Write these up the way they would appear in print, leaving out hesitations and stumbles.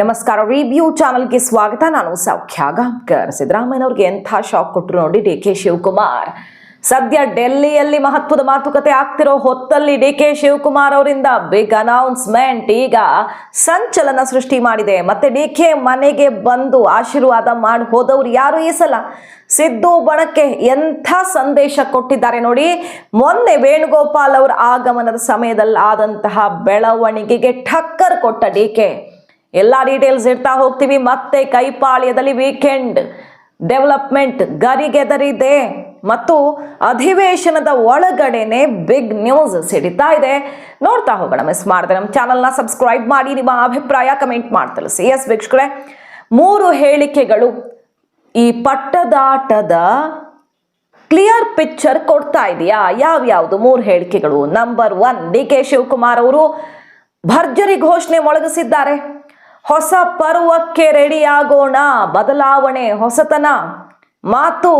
ನಮಸ್ಕಾರ. ರಿವ್ಯೂ ಚಾನಲ್ಗೆ ಸ್ವಾಗತ. ನಾನು ಸೌಖ್ಯ ಗಾಂವ್ಕರ್. ಸಿದ್ದರಾಮಯ್ಯನವ್ರಿಗೆ ಎಂಥ ಶಾಕ್ ಕೊಟ್ಟರು ನೋಡಿ ಡಿ ಕೆ ಶಿವಕುಮಾರ್. ಸದ್ಯ ಡೆಲ್ಲಿಯಲ್ಲಿ ಮಹತ್ವದ ಮಾತುಕತೆ ಆಗ್ತಿರೋ ಹೊತ್ತಲ್ಲಿ ಡಿ ಕೆ ಶಿವಕುಮಾರ್ ಅವರಿಂದ ಬಿಗ್ ಅನೌನ್ಸ್ಮೆಂಟ್ ಈಗ ಸಂಚಲನ ಸೃಷ್ಟಿ ಮಾಡಿದೆ. ಮತ್ತೆ ಡಿ ಕೆ ಮನೆಗೆ ಬಂದು ಆಶೀರ್ವಾದ ಮಾಡಿ ಹೋದವ್ರು ಯಾರು ಈ ಸಲ? ಸಿದ್ದು ಬಣಕ್ಕೆ ಎಂಥ ಸಂದೇಶ ಕೊಟ್ಟಿದ್ದಾರೆ ನೋಡಿ. ಮೊನ್ನೆ ವೇಣುಗೋಪಾಲ್ ಅವರ ಆಗಮನದ ಸಮಯದಲ್ಲಿ ಆದಂತಹ ಬೆಳವಣಿಗೆಗೆ ಠಕ್ಕರ್ ಕೊಟ್ಟ ಡಿ ಕೆ. ಎಲ್ಲ ಡೀಟೇಲ್ಸ್ ಇಡ್ತಾ ಹೋಗ್ತೀವಿ. ಮತ್ತೆ ಕೈಪಾಳ್ಯದಲ್ಲಿ ವೀಕೆಂಡ್ ಡೆವಲಪ್ಮೆಂಟ್ ಗರಿಗೆದರಿದೆ ಮತ್ತು ಅಧಿವೇಶನದ ಒಳಗಡೆನೆ ಬಿಗ್ ನ್ಯೂಸ್ ಸಿಡಿತಾ ಇದೆ. ನೋಡ್ತಾ ಹೋಗೋಣ. ಮಿಸ್ ಮಾಡಿದ್ರೆ ನಮ್ಮ ಚಾನಲ್ನ ಸಬ್ಸ್ಕ್ರೈಬ್ ಮಾಡಿ, ನಿಮ್ಮ ಅಭಿಪ್ರಾಯ ಕಮೆಂಟ್ ಮಾಡಿ ತಿಳಿಸಿ. ಎಸ್ ವೀಕ್ಷಕರೇ, 3 ಹೇಳಿಕೆಗಳು ಈ ಪಟ್ಟದಾಟದ ಕ್ಲಿಯರ್ ಪಿಕ್ಚರ್ ಕೊಡ್ತಾ ಇದೆಯಾ? ಯಾವ್ಯಾವುದು 3 ಹೇಳಿಕೆಗಳು? ನಂಬರ್ 1, ಡಿ ಕೆ ಶಿವಕುಮಾರ್ ಅವರು ಭರ್ಜರಿ ಘೋಷಣೆ ಮೊಳಗಿಸಿದ್ದಾರೆ. ಹೊಸ ಪರ್ವಕ್ಕೆ ರೆಡಿಯಾಗೋಣ, ಬದಲಾವಣೆ, ಹೊಸತನ, ಮಾತು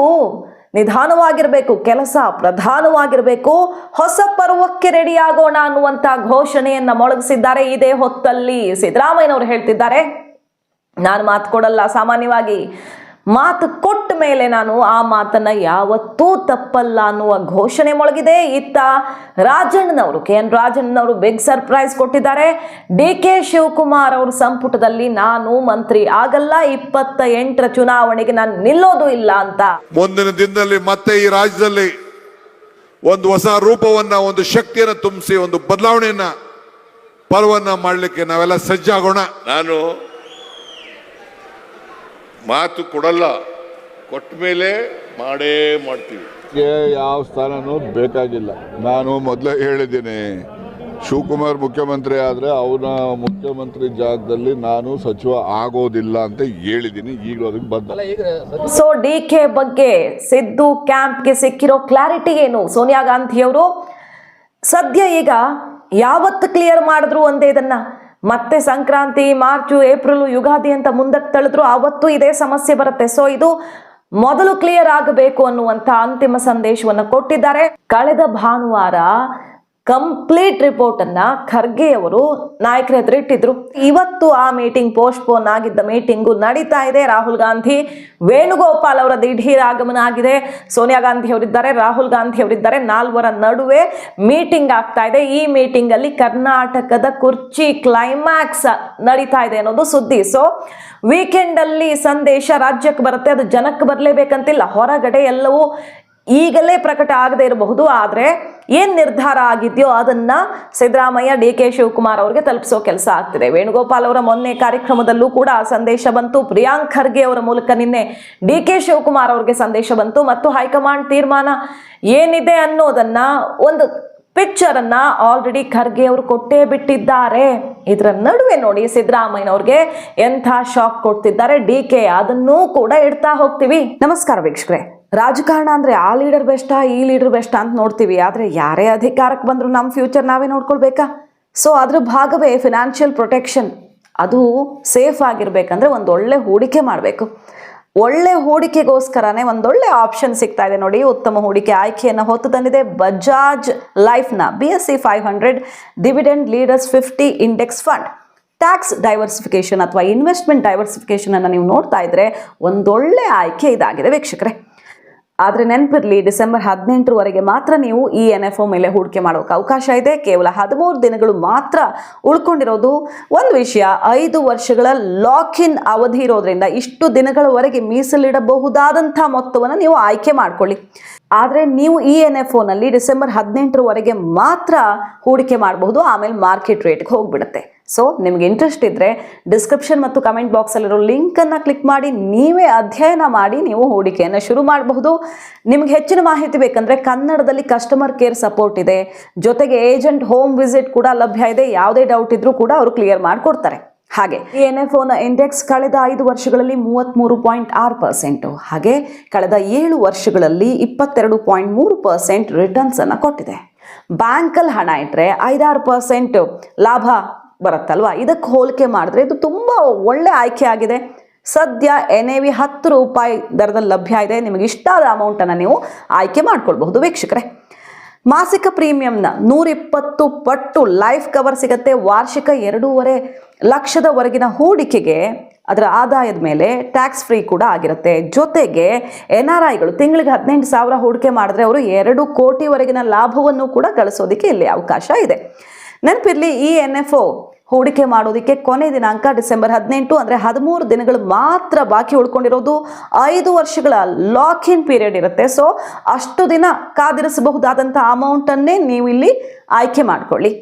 ನಿಧಾನವಾಗಿರಬೇಕು, ಕೆಲಸ ಪ್ರಧಾನವಾಗಿರಬೇಕು, ಹೊಸ ಪರ್ವಕ್ಕೆ ರೆಡಿಯಾಗೋಣ ಅನ್ನುವಂಥ ಘೋಷಣೆಯನ್ನ ಮೊಳಗಿಸಿದ್ದಾರೆ. ಇದೇ ಹೊತ್ತಲ್ಲಿ ಸಿದ್ದರಾಮಯ್ಯನವರು ಹೇಳ್ತಿದ್ದಾರೆ, ನಾನು ಮಾತು ಕೊಡಲ್ಲ. ಸಾಮಾನ್ಯವಾಗಿ ಮಾತು ಕೊಟ್ಟ ಮೇಲೆ ನಾನು ಆ ಮಾತನ್ನ ಯಾವತ್ತೂ ತಪ್ಪಲ್ಲ ಅನ್ನುವ ಘೋಷಣೆ ಮೊಳಗಿದೆ. ಇತ್ತ ರಾಜಣ್ಣನವರು, KN ರಾಜಣ್ಣನವರು ಬಿಗ್ ಸರ್ಪ್ರೈಸ್ ಕೊಟ್ಟಿದ್ದಾರೆ. ಡಿ ಕೆ ಶಿವಕುಮಾರ್ ಅವರು ಸಂಪುಟದಲ್ಲಿ ನಾನು ಮಂತ್ರಿ ಆಗಲ್ಲ, 28ರ ಚುನಾವಣೆಗೆ ನಾನು ನಿಲ್ಲೋದು ಇಲ್ಲ ಅಂತ. ಮುಂದಿನ ದಿನದಲ್ಲಿ ಮತ್ತೆ ಈ ರಾಜ್ಯದಲ್ಲಿ ಒಂದು ಹೊಸ ರೂಪವನ್ನ, ಒಂದು ಶಕ್ತಿಯನ್ನು ತುಂಬಿಸಿ, ಒಂದು ಬದಲಾವಣೆಯನ್ನ, ಪರ್ವನ್ನ ಮಾಡಲಿಕ್ಕೆ ನಾವೆಲ್ಲ ಸಜ್ಜಾಗೋಣ. ನಾನು ಮಾತು ಕೊಡಲ್ಲ, ಕೊಟ್ಟ ಮೇಲೆ ಮಾಡೇ ಮಾಡ್ತೀವಿ. ಯಾವ ಸ್ಥಾನನೂ ಬೇಕಾಗಿಲ್ಲ. ನಾನು ಮೊದಲೇ ಹೇಳಿದ್ದೀನಿ, ಶಿವಕುಮಾರ್ ಮುಖ್ಯಮಂತ್ರಿ ಆದರೆ ಅವನ ಮುಖ್ಯಮಂತ್ರಿ ಜಾಗದಲ್ಲಿ ನಾನು ಸಚಿವ ಆಗೋದಿಲ್ಲ ಅಂತ ಹೇಳಿದ್ದೀನಿ. ಈಗಲೂ ಅದಕ್ಕೆ ಬದ್ಧ. ಸೊ ಡಿ ಕೆ ಬಗ್ಗೆ ಸಿದ್ದು ಕ್ಯಾಂಪ್ಗೆ ಸಿಕ್ಕಿರೋ ಕ್ಲಾರಿಟಿ ಏನು? ಸೋನಿಯಾ ಗಾಂಧಿಯವರು ಸದ್ಯ ಈಗ ಯಾವತ್ತು ಕ್ಲಿಯರ್ ಮಾಡಿದ್ರು ಒಂದೇ ಇದನ್ನ, ಮತ್ತೆ ಸಂಕ್ರಾಂತಿ, ಮಾರ್ಚು, ಏಪ್ರಿಲ್, ಯುಗಾದಿ ಅಂತ ಮುಂದಕ್ಕೆ ತಳೆದ್ರು ಆವತ್ತು ಇದೇ ಸಮಸ್ಯೆ ಬರುತ್ತೆ. ಸೊ ಇದು ಮೊದಲು ಕ್ಲಿಯರ್ ಆಗಬೇಕು ಅನ್ನುವಂಥ ಅಂತಿಮ ಸಂದೇಶವನ್ನು ಕೊಟ್ಟಿದ್ದಾರೆ. ಕಳೆದ ಭಾನುವಾರ ಕಂಪ್ಲೀಟ್ ರಿಪೋರ್ಟ್ ಅನ್ನ ಖರ್ಗೆ ಅವರು ನಾಯಕರ ಎದುರು ಇಟ್ಟಿದ್ರು. ಇವತ್ತು ಆ ಮೀಟಿಂಗ್ ಪೋಸ್ಟ್ಪೋನ್ ಆಗಿದ್ದ ಮೀಟಿಂಗು ನಡೀತಾ ಇದೆ. ರಾಹುಲ್ ಗಾಂಧಿ, ವೇಣುಗೋಪಾಲ್ ಅವರ ದಿಢೀರ್ ಆಗಮನ ಆಗಿದೆ. ಸೋನಿಯಾ ಗಾಂಧಿ ಅವರಿದ್ದಾರೆ, ರಾಹುಲ್ ಗಾಂಧಿ ಅವರಿದ್ದಾರೆ. 4ರ ನಡುವೆ ಮೀಟಿಂಗ್ ಆಗ್ತಾ ಇದೆ. ಈ ಮೀಟಿಂಗ್ ಅಲ್ಲಿ ಕರ್ನಾಟಕದ ಕುರ್ಚಿ ಕ್ಲೈಮ್ಯಾಕ್ಸ್ ನಡೀತಾ ಇದೆ ಅನ್ನೋದು ಸುದ್ದಿ. ಸೊ ವೀಕೆಂಡ್ ಅಲ್ಲಿ ಸಂದೇಶ ರಾಜ್ಯಕ್ಕೆ ಬರುತ್ತೆ, ಅದು ಜನಕ್ಕೆ ಬರಲೇಬೇಕಂತಿಲ್ಲ. ಹೊರಗಡೆ ಎಲ್ಲವೂ ಈಗಲೇ ಪ್ರಕಟ ಆಗದೆ ಇರಬಹುದು, ಆದರೆ ಏನ್ ನಿರ್ಧಾರ ಆಗಿದೆಯೋ ಅದನ್ನ ಸಿದ್ದರಾಮಯ್ಯ, ಡಿ ಕೆ ಶಿವಕುಮಾರ್ ಅವರಿಗೆ ತಲುಪಿಸೋ ಕೆಲಸ ಆಗ್ತಿದೆ. ವೇಣುಗೋಪಾಲ್ ಅವರ ಮೊನ್ನೆ ಕಾರ್ಯಕ್ರಮದಲ್ಲೂ ಕೂಡ ಸಂದೇಶ ಬಂತು. ಪ್ರಿಯಾಂಕ್ ಖರ್ಗೆ ಅವರ ಮೂಲಕ ನಿನ್ನೆ ಡಿ ಕೆ ಶಿವಕುಮಾರ್ ಅವರಿಗೆ ಸಂದೇಶ ಬಂತು. ಮತ್ತು ಹೈಕಮಾಂಡ್ ತೀರ್ಮಾನ ಏನಿದೆ ಅನ್ನೋದನ್ನ, ಒಂದು ಪಿಕ್ಚರ್ ಅನ್ನ ಆಲ್ರೆಡಿ ಖರ್ಗೆ ಅವರು ಕೊಟ್ಟೇ ಬಿಟ್ಟಿದ್ದಾರೆ. ಇದರ ನಡುವೆ ನೋಡಿ ಸಿದ್ದರಾಮಯ್ಯನವ್ರಿಗೆ ಎಂಥ ಶಾಕ್ ಕೊಡ್ತಿದ್ದಾರೆ ಡಿ ಕೆ, ಅದನ್ನೂ ಕೂಡ ಇಡ್ತಾ ಹೋಗ್ತೀವಿ. ನಮಸ್ಕಾರ ವೀಕ್ಷಕರೇ. ರಾಜಕಾರಣ ಅಂದ್ರೆ ಆ ಲೀಡರ್ ಬೆಸ್ಟಾ, ಈ ಲೀಡರ್ ಬೆಸ್ಟಾ ಅಂತ ನೋಡ್ತೀವಿ. ಆದ್ರೆ ಯಾರೇ ಅಧಿಕಾರಕ್ಕೆ ಬಂದ್ರು ನಮ್ಮ ಫ್ಯೂಚರ್ ನಾವೇ ನೋಡ್ಕೊಳ್ಬೇಕಾ? ಸೊ ಅದ್ರ ಭಾಗವೇ ಫಿನಾನ್ಷಿಯಲ್ ಪ್ರೊಟೆಕ್ಷನ್. ಅದು ಸೇಫ್ ಆಗಿರ್ಬೇಕಂದ್ರೆ ಒಂದೊಳ್ಳೆ ಹೂಡಿಕೆ ಮಾಡಬೇಕು. ಒಳ್ಳೆ ಹೂಡಿಕೆಗೋಸ್ಕರನೇ ಒಂದೊಳ್ಳೆ ಆಪ್ಷನ್ ಸಿಗ್ತಾ ಇದೆ ನೋಡಿ. ಉತ್ತಮ ಹೂಡಿಕೆ ಆಯ್ಕೆಯನ್ನು ಹೊತ್ತು ತಂದಿದೆ ಬಜಾಜ್ ಲೈಫ್ನ BSE 500 dividend leaders 50 index fund. Tax diversification ಅಥವಾ ಇನ್ವೆಸ್ಟ್ಮೆಂಟ್ ಡೈವರ್ಸಿಫಿಕೇಶನ್ ಅನ್ನು ನೀವು ನೋಡ್ತಾ ಇದ್ರೆ ಒಂದೊಳ್ಳೆ ಆಯ್ಕೆ ಇದಾಗಿದೆ ವೀಕ್ಷಕರೇ. ಆದರೆ ನೆನಪಿರಲಿ, ಡಿಸೆಂಬರ್ 18ರವರೆಗೆ ಮಾತ್ರ ನೀವು ಈ NFO ಮೇಲೆ ಹೂಡಿಕೆ ಮಾಡೋಕೆ ಅವಕಾಶ ಇದೆ. ಕೇವಲ 13 ದಿನಗಳು ಮಾತ್ರ ಉಳ್ಕೊಂಡಿರೋದು. ಒಂದು ವಿಷಯ, 5 ವರ್ಷಗಳ ಲಾಕ್ ಇನ್ ಅವಧಿ ಇರೋದ್ರಿಂದ ಇಷ್ಟು ದಿನಗಳವರೆಗೆ ಮೀಸಲಿಡಬಹುದಾದಂಥ ಮೊತ್ತವನ್ನು ನೀವು ಆಯ್ಕೆ ಮಾಡ್ಕೊಳ್ಳಿ. ಆದರೆ ನೀವು ಈ NFOನಲ್ಲಿ ಡಿಸೆಂಬರ್ 18ರವರೆಗೆ ಮಾತ್ರ ಹೂಡಿಕೆ ಮಾಡಬಹುದು. ಆಮೇಲೆ ಮಾರ್ಕೆಟ್ ರೇಟ್ಗೆ ಹೋಗ್ಬಿಡುತ್ತೆ. ಸೊ ನಿಮ್ಗೆ ಇಂಟ್ರೆಸ್ಟ್ ಇದ್ರೆ ಡಿಸ್ಕ್ರಿಪ್ಷನ್ ಮತ್ತು ಕಮೆಂಟ್ ಬಾಕ್ಸಲ್ಲಿರೋ ಲಿಂಕನ್ನು ಕ್ಲಿಕ್ ಮಾಡಿ ನೀವೇ ಅಧ್ಯಯನ ಮಾಡಿ ನೀವು ಹೂಡಿಕೆಯನ್ನು ಶುರು ಮಾಡಬಹುದು. ನಿಮ್ಗೆ ಹೆಚ್ಚಿನ ಮಾಹಿತಿ ಬೇಕಂದ್ರೆ ಕನ್ನಡದಲ್ಲಿ ಕಸ್ಟಮರ್ ಕೇರ್ ಸಪೋರ್ಟ್ ಇದೆ, ಜೊತೆಗೆ ಏಜೆಂಟ್ ಹೋಮ್ ವಿಸಿಟ್ ಕೂಡ ಲಭ್ಯ ಇದೆ. ಯಾವುದೇ ಡೌಟ್ ಇದ್ರೂ ಕೂಡ ಅವರು ಕ್ಲಿಯರ್ ಮಾಡಿಕೊಡ್ತಾರೆ. ಹಾಗೆ ಈ NFOನ ಇಂಡೆಕ್ಸ್ ಕಳೆದ 5 ವರ್ಷಗಳಲ್ಲಿ 33.6%, ಹಾಗೆ ಕಳೆದ 7 ವರ್ಷಗಳಲ್ಲಿ 22.3% ರಿಟರ್ನ್ಸ್ ಅನ್ನು ಕೊಟ್ಟಿದೆ. ಬ್ಯಾಂಕಲ್ಲಿ ಹಣ ಇಟ್ಟರೆ 5-6% ಲಾಭ ಬರುತ್ತಲ್ವಾ. ಇದಕ್ಕೆ ಹೋಲಿಕೆ ಮಾಡಿದ್ರೆ ಇದು ತುಂಬಾ ಒಳ್ಳೆ ಆಯ್ಕೆ ಆಗಿದೆ. ಸದ್ಯ NAV 10 ರೂಪಾಯಿ ದರದಲ್ಲಿ ಲಭ್ಯ ಇದೆ. ನಿಮಗೆ ಇಷ್ಟ ಆದ ಅಮೌಂಟನ್ನು ನೀವು ಆಯ್ಕೆ ಮಾಡ್ಕೊಳ್ಬಹುದು ವೀಕ್ಷಕರೇ. ಮಾಸಿಕ ಪ್ರೀಮಿಯಂನ 120 ಪಟ್ಟು ಲೈಫ್ ಕವರ್ ಸಿಗುತ್ತೆ. ವಾರ್ಷಿಕ 2.5 ಲಕ್ಷದವರೆಗಿನ ಹೂಡಿಕೆಗೆ ಅದರ ಆದಾಯದ ಮೇಲೆ ಟ್ಯಾಕ್ಸ್ ಫ್ರೀ ಕೂಡ ಆಗಿರುತ್ತೆ. ಜೊತೆಗೆ NRIಗಳು ತಿಂಗಳಿಗೆ 18,000 ಹೂಡಿಕೆ ಮಾಡಿದ್ರೆ ಅವರು 2 ಕೋಟಿವರೆಗಿನ ಲಾಭವನ್ನು ಕೂಡ ಗಳಿಸೋದಕ್ಕೆ ಇಲ್ಲಿ ಅವಕಾಶ ಇದೆ. ನೆನಪಿರಲಿ, ಈ NFO ಹೂಡಿಕೆ ಮಾಡೋದಕ್ಕೆ ಕೊನೆ ದಿನಾಂಕ ಡಿಸೆಂಬರ್ 18, ಅಂದರೆ 13 ದಿನಗಳು ಮಾತ್ರ ಬಾಕಿ ಉಳ್ಕೊಂಡಿರೋದು. 5 ವರ್ಷಗಳ ಲಾಕ್ ಇನ್ ಪೀರಿಯಡ್ ಇರುತ್ತೆ. ಸೊ ಅಷ್ಟು ದಿನ ಕಾದಿರಿಸಬಹುದಾದಂಥ ಅಮೌಂಟನ್ನೇ ನೀವು ಇಲ್ಲಿ ಆಯ್ಕೆ ಮಾಡ್ಕೊಳ್ಳಿ.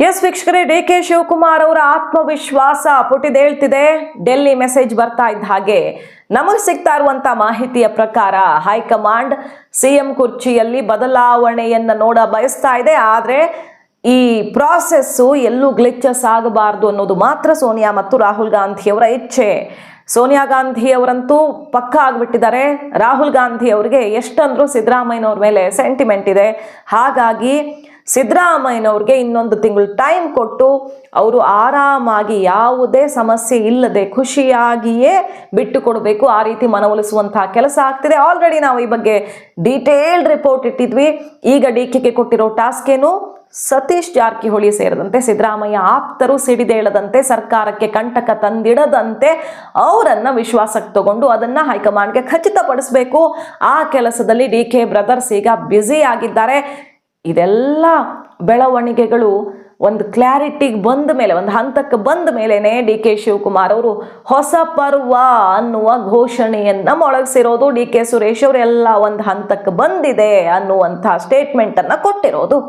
ಎಸ್ ವೀಕ್ಷಕರೇ, DK ಶಿವಕುಮಾರ್ ಅವರ ಆತ್ಮವಿಶ್ವಾಸ ಪುಟಿದೇಳ್ತಿದೆ. ಡೆಲ್ಲಿ ಮೆಸೇಜ್ ಬರ್ತಾ ಇದ್ದ ಹಾಗೆ ನಮಗೆ ಸಿಗ್ತಾ ಇರುವಂತ ಮಾಹಿತಿಯ ಪ್ರಕಾರ ಹೈಕಮಾಂಡ್ CM ಕುರ್ಚಿಯಲ್ಲಿ ಬದಲಾವಣೆಯನ್ನ ನೋಡ ಬಯಸ್ತಾ ಇದೆ. ಆದ್ರೆ ಈ ಪ್ರಾಸೆಸ್ಸು ಎಲ್ಲೂ ಗ್ಲಿಚಸ್ ಆಗಬಾರ್ದು ಅನ್ನೋದು ಮಾತ್ರ ಸೋನಿಯಾ ಮತ್ತು ರಾಹುಲ್ ಗಾಂಧಿಯವರ ಇಚ್ಛೆ. ಸೋನಿಯಾ ಗಾಂಧಿ ಅವರಂತೂ ಪಕ್ಕ ಆಗ್ಬಿಟ್ಟಿದ್ದಾರೆ. ರಾಹುಲ್ ಗಾಂಧಿ ಅವರಿಗೆ ಎಷ್ಟಂದ್ರೂ ಸಿದ್ದರಾಮಯ್ಯನವ್ರ ಮೇಲೆ ಸೆಂಟಿಮೆಂಟ್ ಇದೆ. ಹಾಗಾಗಿ ಸಿದ್ದರಾಮಯ್ಯನವ್ರಿಗೆ ಇನ್ನೊಂದು ತಿಂಗಳು ಟೈಮ್ ಕೊಟ್ಟು ಅವರು ಆರಾಮಾಗಿ ಯಾವುದೇ ಸಮಸ್ಯೆ ಇಲ್ಲದೆ ಖುಷಿಯಾಗಿಯೇ ಬಿಟ್ಟು ಕೊಡಬೇಕು. ಆ ರೀತಿ ಮನವೊಲಿಸುವಂತಹ ಕೆಲಸ ಆಗ್ತಿದೆ. ಆಲ್ರೆಡಿ ನಾವು ಈ ಬಗ್ಗೆ ಡೀಟೇಲ್ಡ್ ರಿಪೋರ್ಟ್ ಇಟ್ಟಿದ್ವಿ. ಈಗ DKಗೆ ಕೊಟ್ಟಿರೋ ಟಾಸ್ಕ್ ಏನು? ಸತೀಶ್ ಜಾರಕಿಹೊಳಿ ಸೇರಿದಂತೆ ಸಿದ್ದರಾಮಯ್ಯ ಆಪ್ತರು ಸಿಡಿದೇಳದಂತೆ, ಸರ್ಕಾರಕ್ಕೆ ಕಂಟಕ ತಂದಿಡದಂತೆ ಅವರನ್ನ ವಿಶ್ವಾಸಕ್ಕೆ ತಗೊಂಡು ಅದನ್ನ ಹೈಕಮಾಂಡ್ಗೆ ಖಚಿತಪಡಿಸಬೇಕು. ಆ ಕೆಲಸದಲ್ಲಿ DK ಬ್ರದರ್ಸ್ ಈಗ ಬ್ಯುಸಿ ಆಗಿದ್ದಾರೆ. ಇದೆಲ್ಲ ಬೆಳವಣಿಗೆಗಳು ಒಂದು ಕ್ಲಾರಿಟಿಗೆ ಬಂದ ಮೇಲೆ, ಒಂದು ಹಂತಕ್ಕೆ ಬಂದ ಮೇಲೇನೆ DK ಶಿವಕುಮಾರ್ ಅವರು ಹೊಸ ಪರ್ವ ಅನ್ನುವ ಘೋಷಣೆಯನ್ನ ಮೊಳಗಿಸಿರೋದು. DK ಸುರೇಶ್ ಅವರೆಲ್ಲ ಒಂದು ಹಂತಕ್ಕೆ ಬಂದಿದೆ ಅನ್ನುವಂಥ ಸ್ಟೇಟ್ಮೆಂಟ್ ಅನ್ನ ಕೊಟ್ಟಿರೋದು.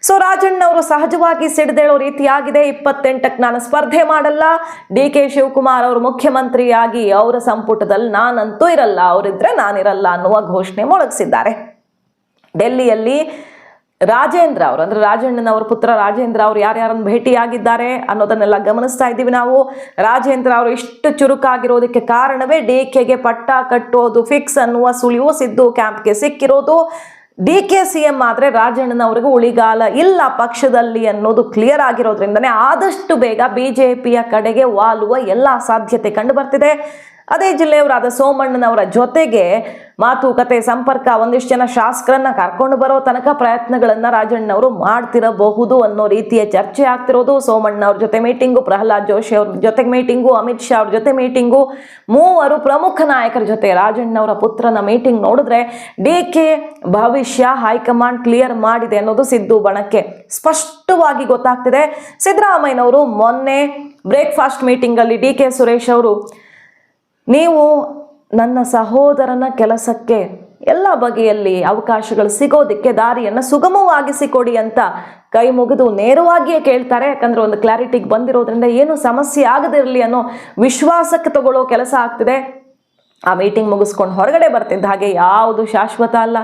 ಸೊ ರಾಜಣ್ಣ ಅವರು ಸಹಜವಾಗಿ ಸಿಡಿದೇಳೋ ರೀತಿಯಾಗಿದೆ. 28ಕ್ಕೆ ನಾನು ಸ್ಪರ್ಧೆ ಮಾಡಲ್ಲ, DK ಶಿವಕುಮಾರ್ ಅವರು ಮುಖ್ಯಮಂತ್ರಿಯಾಗಿ ಅವರ ಸಂಪುಟದಲ್ಲಿ ನಾನಂತೂ ಇರಲ್ಲ, ಅವರಿದ್ರೆ ನಾನಿರಲ್ಲ ಅನ್ನುವ ಘೋಷಣೆ ಮೊಳಗಿಸಿದ್ದಾರೆ. ಡೆಲ್ಲಿಯಲ್ಲಿ ರಾಜೇಂದ್ರ ಅವರು, ಅಂದ್ರೆ ರಾಜಣ್ಣನವರ ಪುತ್ರ ರಾಜೇಂದ್ರ ಅವರು ಯಾರ್ಯಾರನ್ನು ಭೇಟಿಯಾಗಿದ್ದಾರೆ ಅನ್ನೋದನ್ನೆಲ್ಲ ಗಮನಿಸ್ತಾ ಇದ್ದೀವಿ ನಾವು. ರಾಜೇಂದ್ರ ಅವರು ಇಷ್ಟು ಚುರುಕಾಗಿರೋದಕ್ಕೆ ಕಾರಣವೇ DKಗೆ ಪಟ್ಟ ಕಟ್ಟೋದು ಫಿಕ್ಸ್ ಅನ್ನುವ ಸುಳಿವು ಸಿದ್ದು ಕ್ಯಾಂಪ್ಗೆ ಸಿಕ್ಕಿರೋದು. DK CM ಆದರೆ ರಾಜಣ್ಣನವ್ರಿಗೂ ಉಳಿಗಾಲ ಇಲ್ಲ ಪಕ್ಷದಲ್ಲಿ ಅನ್ನೋದು ಕ್ಲಿಯರ್ ಆಗಿರೋದ್ರಿಂದನೇ ಆದಷ್ಟು ಬೇಗ BJPಯ ಕಡೆಗೆ ವಾಲುವ ಎಲ್ಲ ಸಾಧ್ಯತೆ ಕಂಡು ಬರ್ತಿದೆ. ಅದೇ ಜಿಲ್ಲೆಯವರಾದ ಸೋಮಣ್ಣನವರ ಜೊತೆಗೆ ಮಾತುಕತೆ, ಸಂಪರ್ಕ, ಒಂದಿಷ್ಟು ಜನ ಶಾಸಕರನ್ನ ಕರ್ಕೊಂಡು ಬರೋ ತನಕ ಪ್ರಯತ್ನಗಳನ್ನ ರಾಜಣ್ಣವರು ಮಾಡ್ತಿರಬಹುದು ಅನ್ನೋ ರೀತಿಯ ಚರ್ಚೆ ಆಗ್ತಿರೋದು. ಸೋಮಣ್ಣವ್ರ ಜೊತೆ ಮೀಟಿಂಗು, ಪ್ರಹ್ಲಾದ್ ಜೋಶಿ ಅವ್ರ ಜೊತೆಗೆ ಮೀಟಿಂಗು, ಅಮಿತ್ ಶಾ ಅವ್ರ ಜೊತೆ ಮೀಟಿಂಗು, ಮೂವರು ಪ್ರಮುಖ ನಾಯಕರ ಜೊತೆ ರಾಜಣ್ಣವರ ಪುತ್ರನ ಮೀಟಿಂಗ್ ನೋಡಿದ್ರೆ DK ಭವಿಷ್ಯ ಹೈಕಮಾಂಡ್ ಕ್ಲಿಯರ್ ಮಾಡಿದೆ ಅನ್ನೋದು ಸಿದ್ದು ಬಣಕ್ಕೆ ಸ್ಪಷ್ಟವಾಗಿ ಗೊತ್ತಾಗ್ತಿದೆ. ಸಿದ್ದರಾಮಯ್ಯನವರು ಮೊನ್ನೆ ಬ್ರೇಕ್ಫಾಸ್ಟ್ ಮೀಟಿಂಗ್ ಅಲ್ಲಿ DK ಸುರೇಶ್ ಅವರು, ನೀವು ನನ್ನ ಸಹೋದರನ ಕೆಲಸಕ್ಕೆ ಎಲ್ಲ ಬಗೆಯಲ್ಲಿ ಅವಕಾಶಗಳು ಸಿಗೋದಕ್ಕೆ ದಾರಿಯನ್ನು ಸುಗಮವಾಗಿಸಿಕೊಡಿ ಅಂತ ಕೈ ಮುಗಿದು ನೇರವಾಗಿಯೇ ಕೇಳ್ತಾರೆ. ಯಾಕಂದ್ರೆ ಒಂದು ಕ್ಲಾರಿಟಿಗೆ ಬಂದಿರೋದ್ರಿಂದ ಏನು ಸಮಸ್ಯೆ ಆಗದಿರಲಿ ಅನ್ನೋ ವಿಶ್ವಾಸಕ್ಕೆ ತಗೊಳ್ಳೋ ಕೆಲಸ ಆಗ್ತಿದೆ. ಆ ಮೀಟಿಂಗ್ ಮುಗಿಸ್ಕೊಂಡು ಹೊರಗಡೆ ಬರ್ತಿದ್ದ ಹಾಗೆ ಯಾವುದು ಶಾಶ್ವತ ಅಲ್ಲ,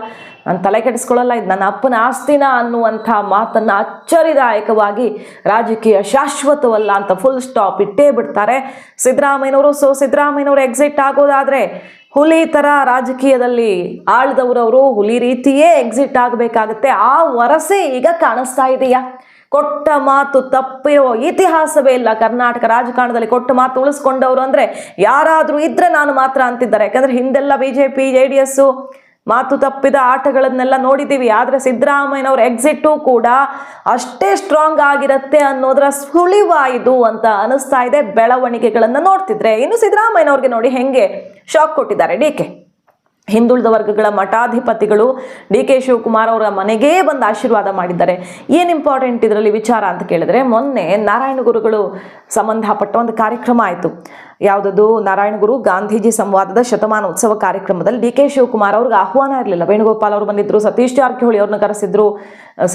ನಾನು ತಲೆ ಕೆಡಿಸ್ಕೊಳ್ಳಲ್ಲ, ಇದು ನನ್ನ ಅಪ್ಪನ ಆಸ್ತಿನ ಅನ್ನುವಂಥ ಮಾತನ್ನು ಅಚ್ಚರಿದಾಯಕವಾಗಿ ರಾಜಕೀಯ ಶಾಶ್ವತವಲ್ಲ ಅಂತ ಫುಲ್ ಸ್ಟಾಪ್ ಇಟ್ಟೇ ಬಿಡ್ತಾರೆ ಸಿದ್ದರಾಮಯ್ಯನವರು. ಸೊ ಸಿದ್ದರಾಮಯ್ಯನವರು ಎಕ್ಸಿಟ್ ಆಗೋದಾದ್ರೆ ಹುಲಿ ಥರ ರಾಜಕೀಯದಲ್ಲಿ ಆಳ್ದವ್ರವರು ಹುಲಿ ರೀತಿಯೇ ಎಕ್ಸಿಟ್ ಆಗಬೇಕಾಗತ್ತೆ. ಆ ವರಸೆ ಈಗ ಕಾಣಿಸ್ತಾ ಇದೆಯಾ? ಕೊಟ್ಟ ಮಾತು ತಪ್ಪಿರೋ ಇತಿಹಾಸವೇ ಇಲ್ಲ ಕರ್ನಾಟಕ ರಾಜಕಾರಣದಲ್ಲಿ. ಕೊಟ್ಟ ಮಾತು ಉಳಿಸ್ಕೊಂಡವರು ಅಂದ್ರೆ ಯಾರಾದ್ರೂ ಇದ್ರೆ ನಾನು ಮಾತ್ರ ಅಂತಿದ್ದಾರೆ. ಯಾಕಂದ್ರೆ ಹಿಂದೆಲ್ಲ BJP JDS ಮಾತು ತಪ್ಪಿದ ಆಟಗಳನ್ನೆಲ್ಲ ನೋಡಿದ್ದೀವಿ. ಆದ್ರೆ ಸಿದ್ದರಾಮಯ್ಯನವ್ರ ಎಕ್ಸಿಟ್ಟು ಕೂಡ ಅಷ್ಟೇ ಸ್ಟ್ರಾಂಗ್ ಆಗಿರುತ್ತೆ ಅನ್ನೋದ್ರ ಸುಳಿವಾಯಿತು ಅಂತ ಅನಿಸ್ತಾ ಇದೆ ಬೆಳವಣಿಗೆಗಳನ್ನ ನೋಡ್ತಿದ್ರೆ. ಇನ್ನು ಸಿದ್ದರಾಮಯ್ಯನವ್ರಿಗೆ ನೋಡಿ ಹೆಂಗೆ ಶಾಕ್ ಕೊಟ್ಟಿದ್ದಾರೆ DK. ಹಿಂದುಳಿದ ವರ್ಗಗಳ ಮಠಾಧಿಪತಿಗಳು DK ಶಿವಕುಮಾರ್ ಅವರ ಮನೆಗೇ ಬಂದು ಆಶೀರ್ವಾದ ಮಾಡಿದ್ದಾರೆ. ಏನು ಇಂಪಾರ್ಟೆಂಟ್ ಇದರಲ್ಲಿ ವಿಚಾರ ಅಂತ ಕೇಳಿದ್ರೆ, ಮೊನ್ನೆ ನಾರಾಯಣ ಗುರುಗಳು ಸಂಬಂಧಪಟ್ಟ ಒಂದು ಕಾರ್ಯಕ್ರಮ ಆಯಿತು. ಯಾವುದದು? ನಾರಾಯಣ ಗುರು ಗಾಂಧೀಜಿ ಸಂವಾದದ ಶತಮಾನ ಉತ್ಸವ ಕಾರ್ಯಕ್ರಮದಲ್ಲಿ DK ಶಿವಕುಮಾರ್ ಅವ್ರಿಗೆ ಆಹ್ವಾನ ಇರಲಿಲ್ಲ. ವೇಣುಗೋಪಾಲ್ ಅವರು ಬಂದಿದ್ರು, ಸತೀಶ್ ಜಾರಕಿಹೊಳಿ ಅವ್ರನ್ನ ಕರೆಸಿದ್ರು,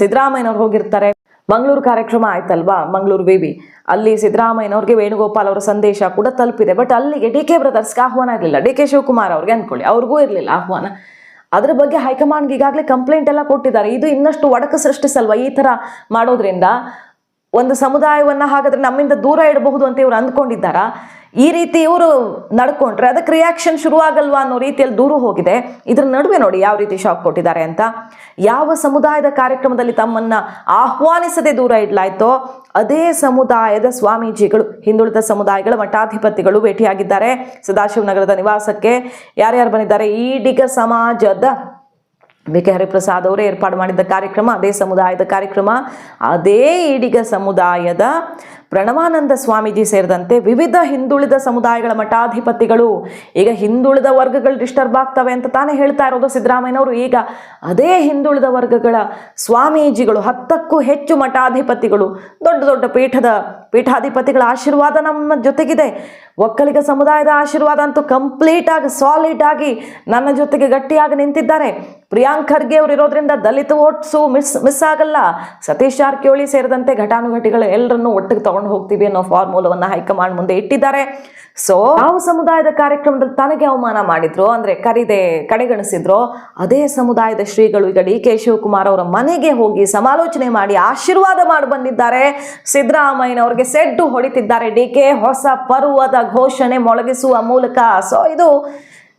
ಸಿದ್ದರಾಮಯ್ಯನವ್ರು ಹೋಗಿರ್ತಾರೆ. ಮಂಗಳೂರು ಕಾರ್ಯಕ್ರಮ ಆಯ್ತಲ್ವಾ, ಮಂಗಳೂರು ವಿವಿ, ಅಲ್ಲಿ ಸಿದ್ದರಾಮಯ್ಯನವ್ರಿಗೆ ವೇಣುಗೋಪಾಲ್ ಅವರ ಸಂದೇಶ ಕೂಡ ತಲುಪಿದೆ. ಬಟ್ ಅಲ್ಲಿಗೆ DK ಬ್ರದರ್ಸ್ಗೆ ಆಹ್ವಾನ ಇರಲಿಲ್ಲ. DK ಶಿವಕುಮಾರ್ ಅವ್ರಿಗೆ ಅನ್ಕೊಳ್ಳಿ, ಅವ್ರಿಗೂ ಇರಲಿಲ್ಲ ಆಹ್ವಾನ. ಅದ್ರ ಬಗ್ಗೆ ಹೈಕಮಾಂಡ್ಗೆ ಈಗಾಗಲೇ ಕಂಪ್ಲೇಂಟ್ ಎಲ್ಲ ಕೊಟ್ಟಿದ್ದಾರೆ. ಇದು ಇನ್ನಷ್ಟು ಒಡಕು ಸೃಷ್ಟಿಸಲ್ವಾ ಈ ಥರ ಮಾಡೋದ್ರಿಂದ? ಒಂದು ಸಮುದಾಯವನ್ನ ಹಾಗಾದ್ರೆ ನಮ್ಮಿಂದ ದೂರ ಇಡಬಹುದು ಅಂತ ಇವ್ರು ಅಂದ್ಕೊಂಡಿದ್ದಾರಾ? ಈ ರೀತಿ ಇವರು ನಡ್ಕೊಂಡ್ರೆ ಅದಕ್ಕೆ ರಿಯಾಕ್ಷನ್ ಶುರುವಾಗಲ್ವಾ ಅನ್ನೋ ರೀತಿಯಲ್ಲಿ ದೂರ ಹೋಗಿದೆ. ಇದ್ರ ನಡುವೆ ನೋಡಿ ಯಾವ ರೀತಿ ಶಾಕ್ ಕೊಟ್ಟಿದ್ದಾರೆ ಅಂತ. ಯಾವ ಸಮುದಾಯದ ಕಾರ್ಯಕ್ರಮದಲ್ಲಿ ತಮ್ಮನ್ನ ಆಹ್ವಾನಿಸದೆ ದೂರ ಇಡ್ಲಾಯ್ತೋ ಅದೇ ಸಮುದಾಯದ ಸ್ವಾಮೀಜಿಗಳು, ಹಿಂದುಳಿದ ಸಮುದಾಯಗಳ ಮಠಾಧಿಪತಿಗಳು ಭೇಟಿಯಾಗಿದ್ದಾರೆ. ಸದಾಶಿವನಗರದ ನಿವಾಸಕ್ಕೆ ಯಾರ್ಯಾರು ಬಂದಿದ್ದಾರೆ? ಈಡಿಗ ಸಮಾಜದ BK ಹರಿಪ್ರಸಾದ್ ಅವರೇ ಏರ್ಪಾಡು ಮಾಡಿದ್ದ ಕಾರ್ಯಕ್ರಮ, ಅದೇ ಸಮುದಾಯದ ಕಾರ್ಯಕ್ರಮ, ಅದೇ ಈಡಿಗ ಸಮುದಾಯದ ಪ್ರಣವಾನಂದ ಸ್ವಾಮೀಜಿ ಸೇರಿದಂತೆ ವಿವಿಧ ಹಿಂದುಳಿದ ಸಮುದಾಯಗಳ ಮಠಾಧಿಪತಿಗಳು, ಈಗ ಹಿಂದುಳಿದ ವರ್ಗಗಳು ಡಿಸ್ಟರ್ಬ್ ಆಗ್ತವೆ ಅಂತ ತಾನೇ ಹೇಳ್ತಾ ಇರೋದು ಸಿದ್ದರಾಮಯ್ಯನವರು. ಈಗ ಅದೇ ಹಿಂದುಳಿದ ವರ್ಗಗಳ ಸ್ವಾಮೀಜಿಗಳು, 10ಕ್ಕೂ ಹೆಚ್ಚು ಮಠಾಧಿಪತಿಗಳು, ದೊಡ್ಡ ದೊಡ್ಡ ಪೀಠಾಧಿಪತಿಗಳ ಆಶೀರ್ವಾದ ನಮ್ಮ ಜೊತೆಗಿದೆ. ಒಕ್ಕಲಿಗ ಸಮುದಾಯದ ಆಶೀರ್ವಾದ ಅಂತೂ ಕಂಪ್ಲೀಟ್ ಆಗಿ ಸಾಲಿಡ್ ಆಗಿ ನನ್ನ ಜೊತೆಗೆ ಗಟ್ಟಿಯಾಗಿ ನಿಂತಿದ್ದಾರೆ. ಪ್ರಿಯಾಂಕ್ ಖರ್ಗೆ ಅವರು ಇರೋದ್ರಿಂದ ದಲಿತ ವೋಟ್ಸು ಮಿಸ್ ಆಗಲ್ಲ. ಸತೀಶ್ ಜಾರಕಿಹೊಳಿ ಸೇರಿದಂತೆ ಘಟಾನುಘಟಿಗಳು ಎಲ್ಲರನ್ನೂ ಒಟ್ಟಿಗೆ ತಗೊಂಡು ಹೋಗ್ತೀವಿ ಅನ್ನೋ ಫಾರ್ಮುಲಾವನ್ನ ಹೈಕಮಾಂಡ್ ಮುಂದೆ ಇಟ್ಟಿದ್ದಾರೆ. ಸೊ ಯಾವ ಸಮುದಾಯದ ಕಾರ್ಯಕ್ರಮದಲ್ಲಿ ತನಗೆ ಅವಮಾನ ಮಾಡಿದ್ರು ಅಂದ್ರೆ ಕಡೆಗಣಿಸಿದ್ರು, ಅದೇ ಸಮುದಾಯದ ಶ್ರೀಗಳು ಈಗ DK ಶಿವಕುಮಾರ್ ಅವರ ಮನೆಗೆ ಹೋಗಿ ಸಮಾಲೋಚನೆ ಮಾಡಿ ಆಶೀರ್ವಾದ ಮಾಡಿ ಬಂದಿದ್ದಾರೆ. ಸಿದ್ದರಾಮಯ್ಯನವರಿಗೆ ಸೆಡ್ಡು ಹೊಡಿತಿದ್ದಾರೆ DK ಹೊಸ ಪರ್ವದ ಘೋಷಣೆ ಮೊಳಗಿಸುವ ಮೂಲಕ. ಸೊ ಇದು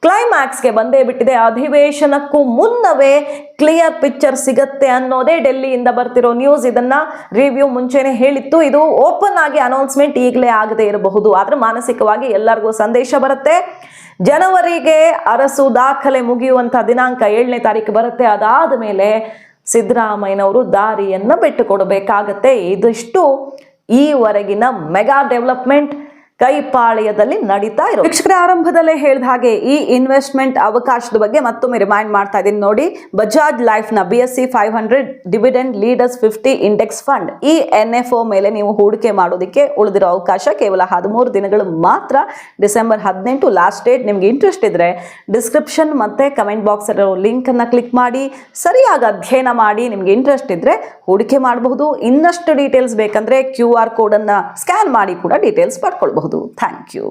ಕ್ಲೈಮ್ಯಾಕ್ಸ್ಗೆ ಬಂದೇ ಬಿಟ್ಟಿದೆ. ಅಧಿವೇಶನಕ್ಕೂ ಮುನ್ನವೇ ಕ್ಲಿಯರ್ ಪಿಕ್ಚರ್ ಸಿಗತ್ತೆ ಅನ್ನೋದೇ ಡೆಲ್ಲಿಯಿಂದ ಬರ್ತಿರೋ ನ್ಯೂಸ್. ಇದನ್ನ ರಿವ್ಯೂ ಮುಂಚೆನೆ ಹೇಳಿತ್ತು. ಇದು ಓಪನ್ ಆಗಿ ಅನೌನ್ಸ್ಮೆಂಟ್ ಈಗಲೇ ಆಗದೆ ಇರಬಹುದು, ಆದ್ರೆ ಮಾನಸಿಕವಾಗಿ ಎಲ್ಲರಿಗೂ ಸಂದೇಶ ಬರುತ್ತೆ. ಜನವರಿಗೆ ಅರಸು ದಾಖಲೆ ಮುಗಿಯುವಂತ ದಿನಾಂಕ 7ನೇ ತಾರೀಕು ಬರುತ್ತೆ. ಅದಾದ ಮೇಲೆ ಸಿದ್ದರಾಮಯ್ಯನವರು ದಾರಿಯನ್ನ ಬಿಟ್ಟು ಕೊಡಬೇಕಾಗತ್ತೆ. ಇದಿಷ್ಟು ಈವರೆಗಿನ ಮೆಗಾ ಡೆವಲಪ್ಮೆಂಟ್ ಕೈಪಾಳ್ಯದಲ್ಲಿ ನಡೀತಾ ಇರೋ. ವೀಕ್ಷಕರ, ಆರಂಭದಲ್ಲೇ ಹೇಳಿದ ಹಾಗೆ ಈ ಇನ್ವೆಸ್ಟ್ಮೆಂಟ್ ಅವಕಾಶದ ಬಗ್ಗೆ ಮತ್ತೊಮ್ಮೆ ರಿಮೈಂಡ್ ಮಾಡ್ತಾ ಇದ್ದೀನಿ ನೋಡಿ. ಬಜಾಜ್ ಲೈಫ್ ನ BSE 500 dividend leaders 50 index fund, ಈ NFO ಮೇಲೆ ನೀವು ಹೂಡಿಕೆ ಮಾಡೋದಕ್ಕೆ ಉಳಿದಿರೋ ಅವಕಾಶ ಕೇವಲ 13 ದಿನಗಳು ಮಾತ್ರ. December 18 last date. ನಿಮ್ಗೆ ಇಂಟ್ರೆಸ್ಟ್ ಇದ್ರೆ ಡಿಸ್ಕ್ರಿಪ್ಷನ್ ಮತ್ತೆ ಕಮೆಂಟ್ ಬಾಕ್ಸ್ ಅಲ್ಲಿರೋ ಲಿಂಕ್ ಅನ್ನ ಕ್ಲಿಕ್ ಮಾಡಿ ಸರಿಯಾಗಿ ಅಧ್ಯಯನ ಮಾಡಿ ನಿಮ್ಗೆ ಇಂಟ್ರೆಸ್ಟ್ ಇದ್ರೆ ಹೂಡಿಕೆ ಮಾಡಬಹುದು. ಇನ್ನಷ್ಟು ಡೀಟೇಲ್ಸ್ ಬೇಕಂದ್ರೆ QR ಕೋಡ್ ಅನ್ನ ಸ್ಕ್ಯಾನ್ ಮಾಡಿ ಕೂಡ ಡೀಟೇಲ್ಸ್ ಪಡ್ಕೊಳ್ಬಹುದು. Thank you.